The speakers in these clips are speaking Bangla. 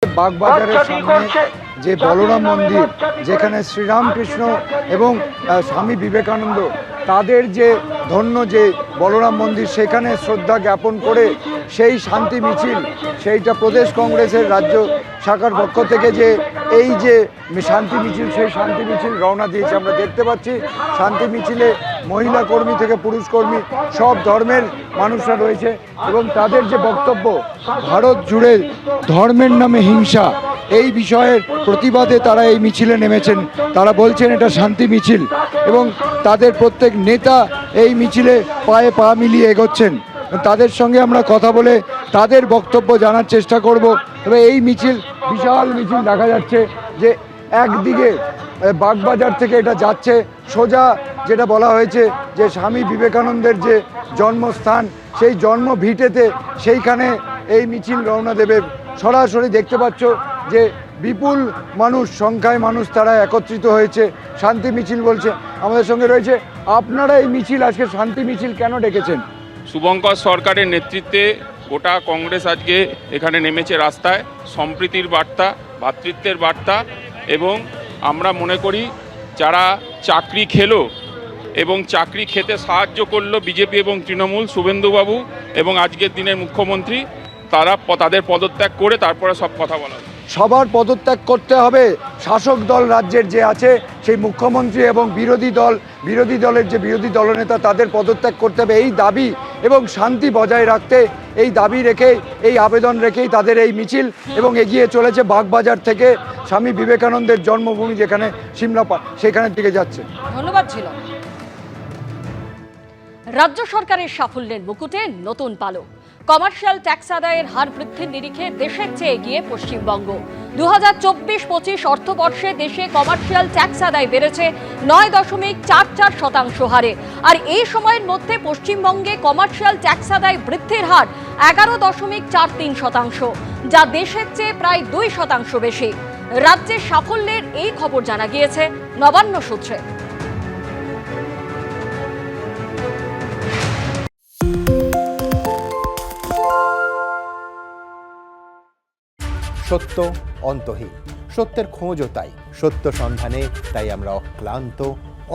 বাগবাজারের সামনে যে বলরাম মন্দির, যেখানে শ্রীরামকৃষ্ণ এবং স্বামী বিবেকানন্দ তাদের যে ধন্য যে বলরাম মন্দির, সেখানে শ্রদ্ধা জ্ঞাপন করে সেই শান্তি মিছিল, সেইটা প্রদেশ কংগ্রেসের রাজ্য শাখার পক্ষ থেকে যে এই যে শান্তি মিছিল, সেই শান্তি মিছিল রওনা দিয়েছে। আমরা দেখতে পাচ্ছি শান্তি মিছিলে মহিলা কর্মী থেকে পুরুষ কর্মী সব ধর্মের মানুষরা রয়েছে এবং তাদের যে বক্তব্য, ভারত জুড়ে ধর্মের নামে হিংসা, এই বিষয়ের প্রতিবাদে তারা এই মিছিলে নেমেছেন। তারা বলছেন এটা শান্তি মিছিল এবং তাদের প্রত্যেক নেতা এই মিছিলে পায়ে পা মিলিয়ে এগোচ্ছেন। তাদের সঙ্গে আমরা কথা বলে তাদের বক্তব্য জানার চেষ্টা করব। তবে এই মিছিল বিশাল মিছিল দেখা যাচ্ছে যে একদিকে বাগবাজার থেকে এটা যাচ্ছে সোজা, যেটা বলা হয়েছে যে স্বামী বিবেকানন্দের যে জন্মস্থান, সেই জন্ম ভিটেতে সেইখানে এই মিছিল রওনা দেবে। সরাসরি দেখতে পাচ্ছ যে বিপুল মানুষ সংখ্যায় মানুষ তারা একত্রিত হয়েছে, শান্তি মিছিল বলছে। আমাদের সঙ্গে রয়েছে, আপনারা এই মিছিল আজকে শান্তি মিছিল কেন ডেকেছেন? শুভঙ্কর সরকারের নেতৃত্বে গোটা কংগ্রেস আজকে এখানে নেমেছে রাস্তায়, সম্প্রীতির বার্তা, ভ্রাতৃত্বের বার্তা। এবং আমরা মনে করি যারা চাকরি খেলো এবং চাকরি খেতে সাহায্য করলো বিজেপি এবং তৃণমূল, শুভেন্দুবাবু এবং আজকের দিনের মুখ্যমন্ত্রী, তারা তাদের পদত্যাগ করে তারপরে সব কথা বলা। সবার পদত্যাগ করতে হবে। শাসক দল রাজ্যের যে আছে সেই মুখ্যমন্ত্রী এবং বিরোধী দলের যে বিরোধী দলনেতা, তাদের পদত্যাগ করতে হবে এই দাবি এবং শান্তি বজায় রাখতে এই দাবি রেখেই, এই আবেদন রেখেই তাদের এই মিছিল এবং এগিয়ে চলেছে বাগবাজার থেকে স্বামী বিবেকানন্দের জন্মভূমি যেখানে সিমলা, সেখানের দিকে যাচ্ছে। ধন্যবাদ। ছিল রাজ্য সরকারের সাফল্যের মুকুটে নতুন পালক। কমার্শিয়াল ট্যাক্স আদায়ের হার বৃদ্ধির নিরিখে দেশের চেয়ে এগিয়ে পশ্চিমবঙ্গ। 2024-25 অর্থবর্ষে দেশে কমার্শিয়াল ট্যাক্স আদায় বেড়েছে 9.44% হারে। আর এই সময়ের মধ্যে পশ্চিমবঙ্গে কমার্শিয়াল ট্যাক্স আদায় বৃদ্ধির হার 11.43%, যা দেশের চেয়ে প্রায় 2% বেশি। রাজ্যের সাফল্যের এই খবর জানা গিয়েছে নবান্ন সূত্রে। সত্য অন্তহীন, সত্যের খোঁজও তাই, সত্য সন্ধানে তাই আমরা অক্লান্ত,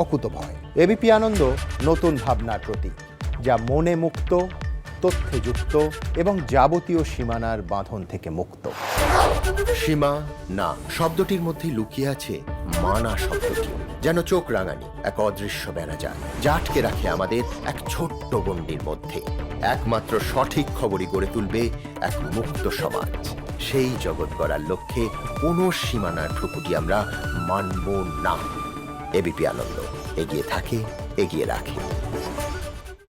অকুতভয়। এবিপি আনন্দ নতুন ভাবনার প্রতীক, যা মনে মুক্ত, তথ্যে যুক্ত এবং যাবতীয় সীমানার বাঁধন থেকে মুক্ত। সীমা না শব্দটির মধ্যে লুকিয়ে আছে মানা শব্দটি, যেন চোখ রাঙানি এক অদৃশ্য বেড়াজাল, যা আটকে রাখে আমাদের এক ছোট্ট গণ্ডির মধ্যে। একমাত্র সঠিক খবরই গড়ে তুলবে এক মুক্ত সমাজ। সেই জগৎ গড়ার লক্ষ্যে কোনো সীমানার ঠুকুটি আমরা মানব না। এবিপি আনন্দ এগিয়ে থাকে, এগিয়ে রাখে।